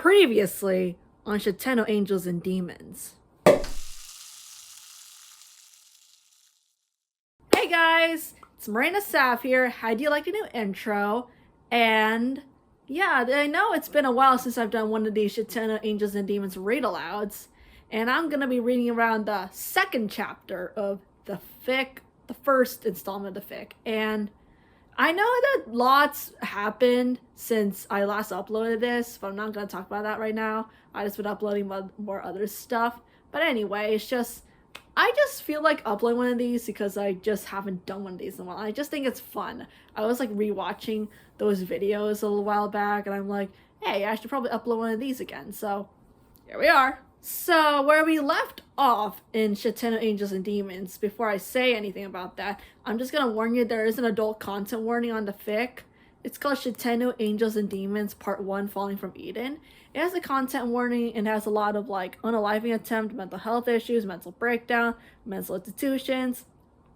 Previously on Shitennou Angels and Demons. Hey guys, it's Marina Saf here. How do you like the new intro? And yeah, I know it's been a while since I've done one of these Shitennou Angels and Demons read alouds, and I'm gonna be reading around the second chapter of the fic, the first installment of the fic. And I know that lots happened since I last uploaded this, but I'm not going to talk about that right now. I just been uploading more other stuff. But anyway, I just feel like uploading one of these because I just haven't done one of these in a while. I just think it's fun. I was like rewatching those videos a little while back, and I'm like, hey, I should probably upload one of these again. So here we are. So where we left off in Shitennou Angels and Demons, before I say anything about that, I'm just going to warn you there is an adult content warning on the fic. It's called Shitennou Angels and Demons Part 1 Falling from Eden. It has a content warning and has a lot of like unaliving attempt, mental health issues, mental breakdown, mental institutions.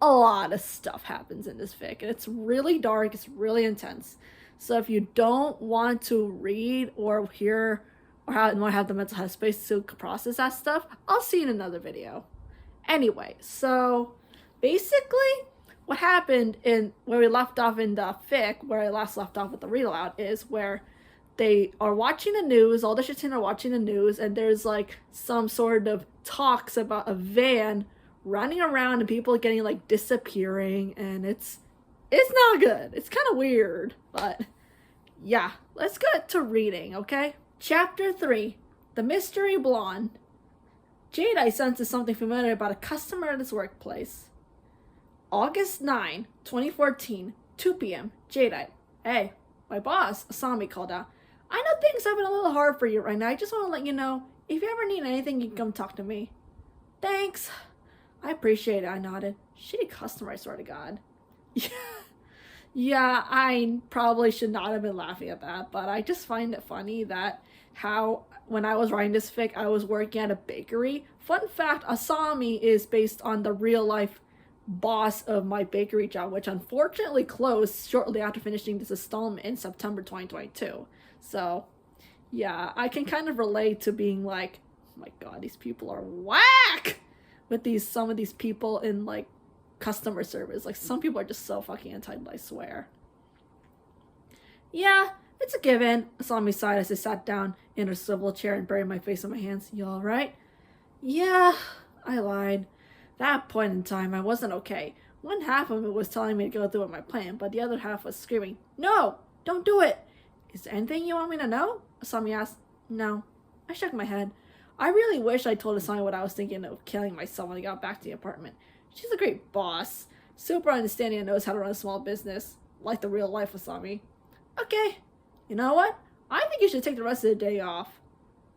A lot of stuff happens in this fic, and it's really dark, it's really intense. So if you don't want to read or hear or have the mental health space to process that stuff, I'll see you in another video. Anyway, so basically what happened in where we left off in the fic, where I last left off with the read aloud, is where they are watching the news, all the Shitennou are watching the news, and there's like some sort of talks about a van running around and people getting like disappearing, and it's not good. It's kind of weird, but yeah, let's get to reading, okay? Chapter 3, The Mystery Blonde. Jade senses something familiar about a customer at his workplace. August 9, 2014, 2 p.m. Jade. Hey, my boss, Asami, called out. I know things have been a little hard for you right now. I just want to let you know, if you ever need anything, you can come talk to me. Thanks. I appreciate it, I nodded. Shitty customer, I swear to God. Yeah, I probably should not have been laughing at that, but I just find it funny that how when I was writing this fic, I was working at a bakery. Fun fact, Asami is based on the real life boss of my bakery job, which unfortunately closed shortly after finishing this installment in September 2022. So yeah, I can kind of relate to being like, oh my God, these people are whack with some of these people in like customer service. Like, some people are just so fucking entitled, I swear. Yeah, it's a given. Asami sighed as I sat down in her swivel chair and buried my face in my hands. You alright? Yeah, I lied. That point in time, I wasn't okay. One half of it was telling me to go through with my plan, but the other half was screaming, no, don't do it. Is there anything you want me to know? Asami asked. No. I shook my head. I really wish I told Asami what I was thinking of killing myself when I got back to the apartment. She's a great boss. Super understanding and knows how to run a small business. Like the real life Asami. Okay. You know what? I think you should take the rest of the day off.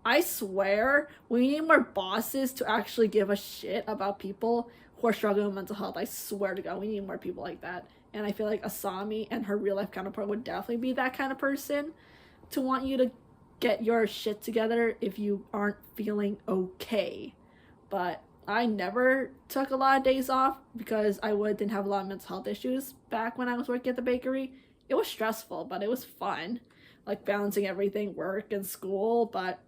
I swear, we need more bosses to actually give a shit about people who are struggling with mental health. I swear to God, we need more people like that. And I feel like Asami and her real life counterpart would definitely be that kind of person to want you to get your shit together if you aren't feeling okay. But I never took a lot of days off because I didn't have a lot of mental health issues back when I was working at the bakery. It was stressful, but it was fun. Like balancing everything, work and school, but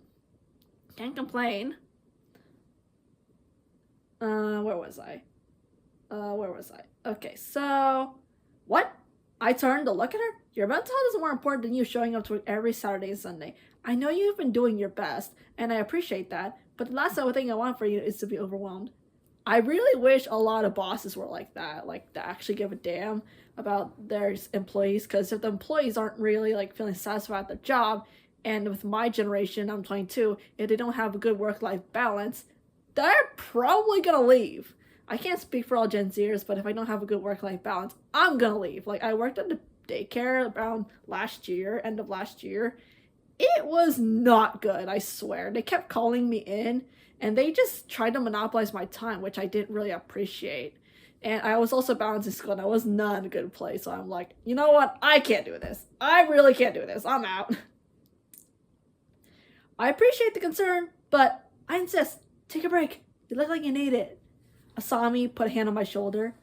can't complain. Where was I? Okay, so what? I turned to look at her. Your mental health is more important than you showing up to work every Saturday and Sunday. I know you've been doing your best, and I appreciate that, but the last thing I want for you is to be overwhelmed. I really wish a lot of bosses were like that, like to actually give a damn about their employees, because if the employees aren't really like feeling satisfied with their job, and with my generation, I'm 22, if they don't have a good work-life balance, they're probably gonna leave. I can't speak for all Gen Zers, but if I don't have a good work-life balance, I'm gonna leave. Like, I worked at the daycare around end of last year. It was not good, I swear. They kept calling me in, and they just tried to monopolize my time, which I didn't really appreciate. And I was also balancing school, and I was not in a good place. So I'm like, you know what? I can't do this. I really can't do this. I'm out. I appreciate the concern, but I insist. Take a break. You look like you need it. Asami put a hand on my shoulder.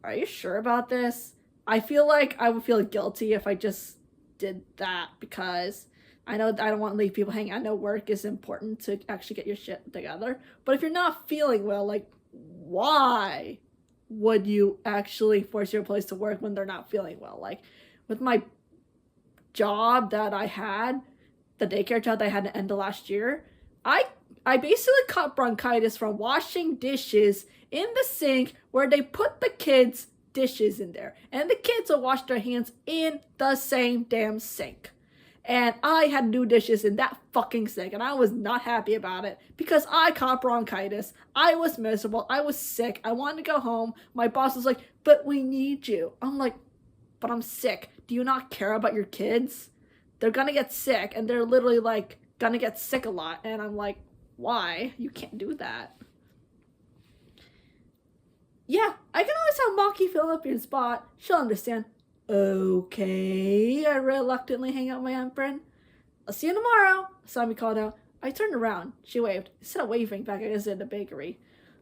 Are you sure about this? I feel like I would feel guilty if I just did that because I know I don't want to leave people hanging. I know work is important to actually get your shit together. But if you're not feeling well, like, why would you actually force your employees to work when they're not feeling well? Like, with my job that I had, the daycare job that I had at the end of last year, I basically caught bronchitis from washing dishes in the sink where they put the kids' dishes in there. And the kids will wash their hands in the same damn sink. And I had new dishes in that fucking sink, and I was not happy about it because I caught bronchitis. I was miserable. I was sick. I wanted to go home. My boss was like, but we need you. I'm like, but I'm sick. Do you not care about your kids? They're gonna get sick, and they're literally like gonna get sick a lot. And I'm like, why? You can't do that. Yeah, I can always have Maki fill up your spot. She'll understand. Okay, I reluctantly hang out with my friend. I'll see you tomorrow, Asami called out. I turned around. She waved. Instead of waving back, I exited the bakery.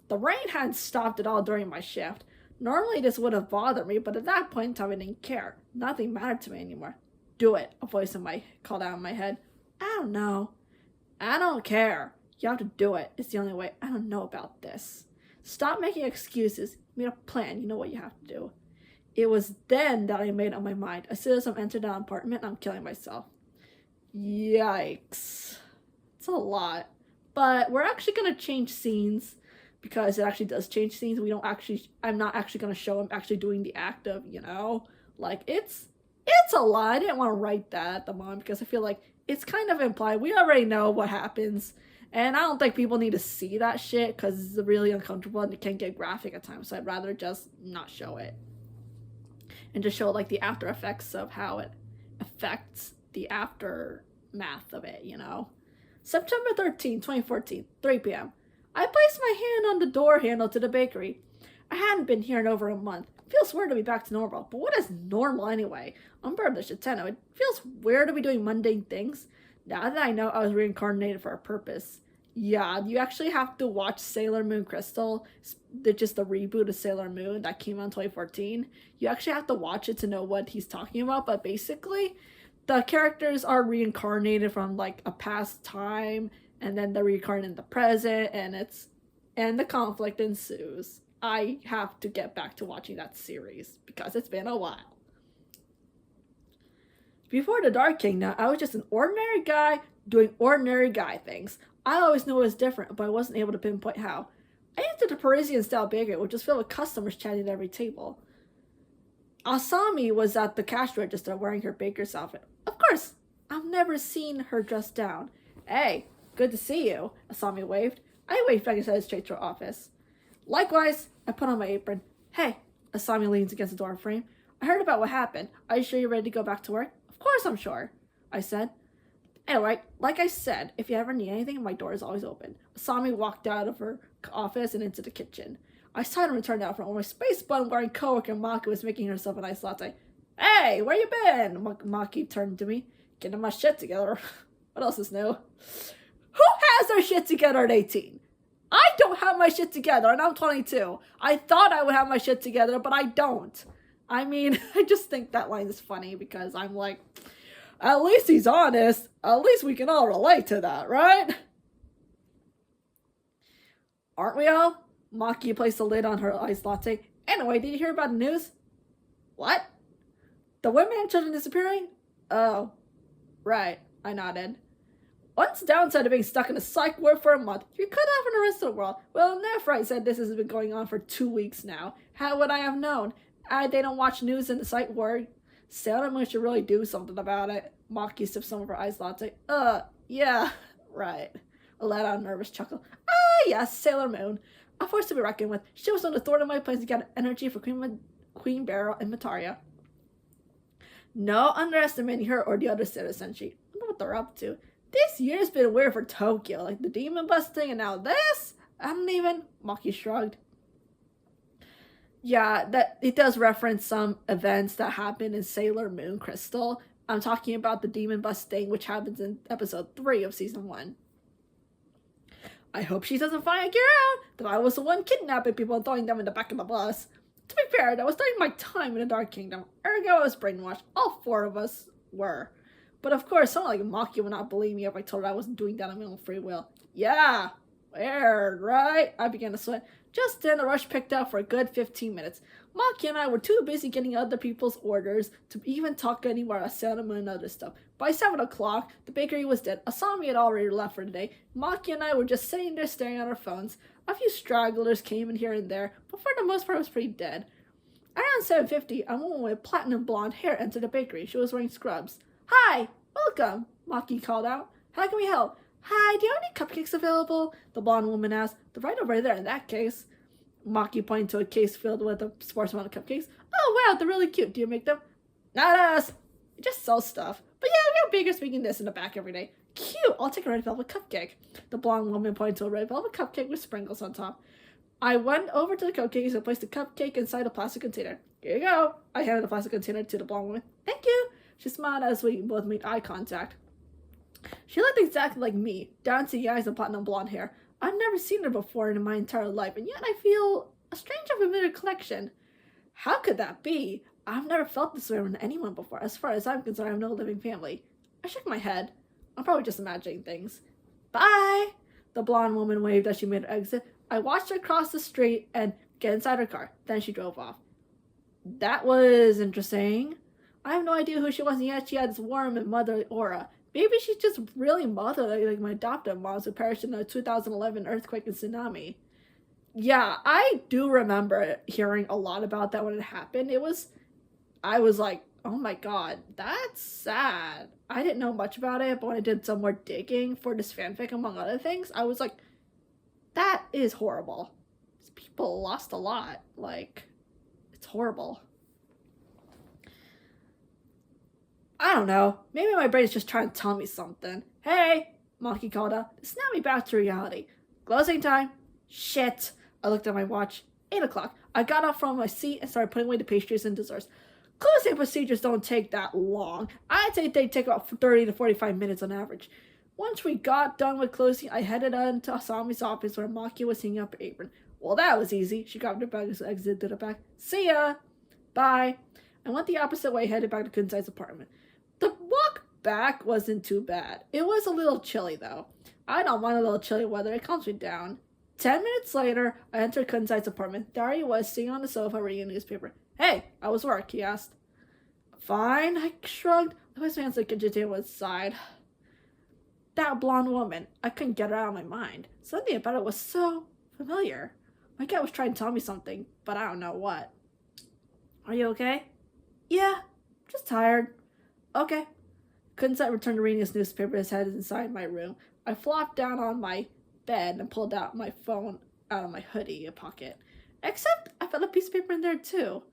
The rain hadn't stopped at all during my shift. Normally this would have bothered me, but at that point in time I didn't care. Nothing mattered to me anymore. Do it, a voice called out in my head. I don't know. I don't care. You have to do it. It's the only way. I don't know about this. Stop making excuses. You made a plan. You know what you have to do. It was then that I made up my mind. As soon as I'm entered that apartment, I'm killing myself. Yikes. It's a lot. But we're actually going to change scenes because it actually does change scenes. I'm not actually going to show him actually doing the act of, like it's a lot. I didn't want to write that at the moment because I feel like it's kind of implied. We already know what happens. And I don't think people need to see that shit because it's really uncomfortable and it can get graphic at times. So I'd rather just not show it. And just show like the after effects of how it affects the aftermath of it, September 13, 2014, 3 p.m. I placed my hand on the door handle to the bakery. I hadn't been here in over a month. It feels weird to be back to normal. But what is normal anyway? I'm part of the Shitennou. It feels weird to be doing mundane things. Now that I know I was reincarnated for a purpose. Yeah, you actually have to watch Sailor Moon Crystal, just the reboot of Sailor Moon that came out in 2014. You actually have to watch it to know what he's talking about, but basically, the characters are reincarnated from like a past time, and then they're reincarnated in the present, and the conflict ensues. I have to get back to watching that series because it's been a while. Before the Dark Kingdom, I was just an ordinary guy doing ordinary guy things. I always knew it was different, but I wasn't able to pinpoint how. I entered the Parisian-style bakery, which was filled with customers chatting at every table. Asami was at the cash register wearing her baker's outfit. Of course, I've never seen her dressed down. Hey, good to see you, Asami waved. I waved back and headed straight to her office. Likewise, I put on my apron. Hey, Asami leans against the door frame. I heard about what happened. Are you sure you're ready to go back to work? Of course I'm sure, I said. Anyway, like I said, if you ever need anything, my door is always open. Asami walked out of her office and into the kitchen. I saw him return out from my space bun wearing coworker Maki was making herself a nice latte. Hey, where you been? Maki turned to me. Getting my shit together. What else is new? Who has their shit together at 18? I don't have my shit together and I'm 22. I thought I would have my shit together, but I don't. I mean, I just think that line is funny because I'm like, at least he's honest. At least we can all relate to that, right? Aren't we all? Maki placed a lid on her iced latte. Anyway, did you hear about the news? What? The women and children disappearing? Oh, right. I nodded. What's the downside of being stuck in a psych ward for a month? You could have in the rest of the world. Well, Nephrite said this has been going on for 2 weeks now. How would I have known? They don't watch news in the psych ward. Sailor Moon should really do something about it. Maki sipped some of her iced latte. Yeah, right. I let out a nervous chuckle. Yes, Sailor Moon. A force to be reckoned with. She was on the thorn of my place to get energy for Queen Beryl and Mataria. No underestimating her or the other citizens. I wonder what they're up to. This year's been weird for Tokyo. Like the demon busting and now this? I don't even... Maki shrugged. Yeah, that it does reference some events that happened in Sailor Moon Crystal. I'm talking about the demon busting, which happens in episode 3 of season 1. I hope she doesn't find out that I was the one kidnapping people and throwing them in the back of the bus. To be fair, that was during my time in the Dark Kingdom. Ergo, I was brainwashed. All 4 of us were. But of course, someone like Maki would not believe me if I told her I wasn't doing that on my own free will. Yeah, weird, right? I began to sweat. Just then, the rush picked up for a good 15 minutes. Maki and I were too busy getting other people's orders to even talk anywhere about cinema and other stuff. By 7 o'clock, the bakery was dead. Asami had already left for the day. Maki and I were just sitting there staring at our phones. A few stragglers came in here and there, but for the most part, it was pretty dead. Around 7:50, a woman with platinum blonde hair entered the bakery. She was wearing scrubs. Hi, welcome, Maki called out. How can we help? Hi, do you have any cupcakes available? The blonde woman asked. They're right over there in that case. Maki pointed to a case filled with a sparse amount of cupcakes. Oh wow, they're really cute. Do you make them? Not us. We just sell stuff. But yeah, we have bakers making this in the back every day. Cute. I'll take a red velvet cupcake. The blonde woman pointed to a red velvet cupcake with sprinkles on top. I went over to the cupcakes and placed the cupcake inside a plastic container. Here you go. I handed the plastic container to the blonde woman. Thank you. She smiled as we both made eye contact. She looked exactly like me, down to the eyes and platinum blonde hair. I've never seen her before in my entire life, and yet I feel a strange and familiar connection. How could that be? I've never felt this way around anyone before. As far as I'm concerned, I have no living family. I shook my head. I'm probably just imagining things. Bye! The blonde woman waved as she made her exit. I watched her cross the street and get inside her car. Then she drove off. That was interesting. I have no idea who she was, and yet she had this warm and motherly aura. Maybe she's just really motherly, like my adoptive moms who perished in the 2011 earthquake and tsunami. Yeah, I do remember hearing a lot about that when it happened. I was like, oh my god, that's sad. I didn't know much about it, but when I did some more digging for this fanfic, among other things, I was like, that is horrible. These people lost a lot. Like, it's horrible. I don't know. Maybe my brain is just trying to tell me something. Hey, Maki called out. Snap me back to reality. Closing time. Shit. I looked at my watch. 8 o'clock. I got up from my seat and started putting away the pastries and desserts. Closing procedures don't take that long. I'd say they take about 30 to 45 minutes on average. Once we got done with closing, I headed on to Asami's office where Maki was hanging up her apron. Well, that was easy. She grabbed her bag and exited to the back. See ya. Bye. I went the opposite way, headed back to Kunsai's apartment. The walk back wasn't too bad. It was a little chilly, though. I don't mind a little chilly weather. It calms me down. 10 minutes later, I entered Kunsai's apartment. There he was, sitting on the sofa reading a newspaper. Hey, how was work? He asked. Fine, I shrugged. I placed my hands on the kitchen table and sighed. That blonde woman. I couldn't get her out of my mind. Something about it was so familiar. My gut was trying to tell me something, but I don't know what. Are you okay? Yeah, just tired. Okay. Kunsai returned to reading his newspaper. His head is inside my room. I flopped down on my bed and pulled out my phone out of my hoodie pocket. Except I found a piece of paper in there too.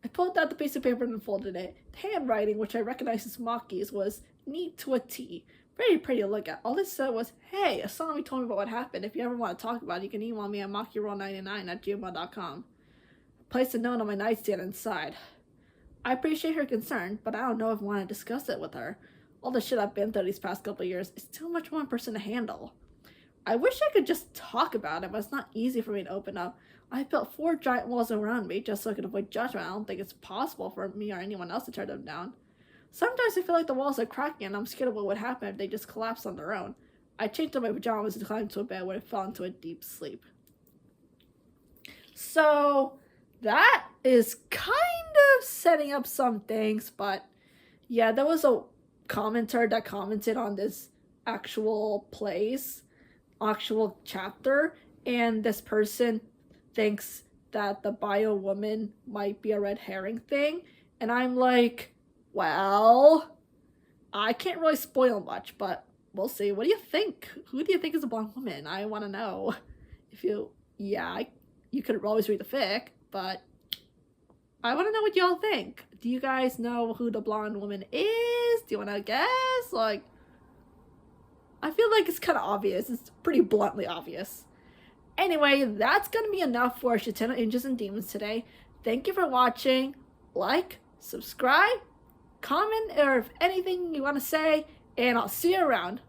I pulled out the piece of paper and unfolded it. The handwriting, which I recognized as Maki's, was neat to a T. Very pretty to look at. All it said was, hey, Asami told me about what happened. If you ever want to talk about it, you can email me at makiroll99@gmail.com. I placed a note on my nightstand inside. I appreciate her concern, but I don't know if I want to discuss it with her. All the shit I've been through these past couple of years is too much for one person to handle. I wish I could just talk about it, but it's not easy for me to open up. I built 4 giant walls around me just so I could avoid judgment. I don't think it's possible for me or anyone else to tear them down. Sometimes I feel like the walls are cracking and I'm scared of what would happen if they just collapsed on their own. I changed up my pajamas and climbed to a bed where I fell into a deep sleep. So that is kind of setting up some things, but yeah, there was a commenter that commented on this actual chapter, and this person thinks that the bio woman might be a red herring thing, and I'm like, well, I can't really spoil much, but we'll see. What do you think? Who do you think is a blonde woman? I want to know. You could always read the fic, but I want to know what y'all think. Do you guys know who the blonde woman is? Do you want to guess? Like, I feel like it's kind of obvious. It's pretty bluntly obvious. Anyway, that's going to be enough for Shitennou Angels and Demons today. Thank you for watching. Like, subscribe, comment, or if anything you want to say, and I'll see you around.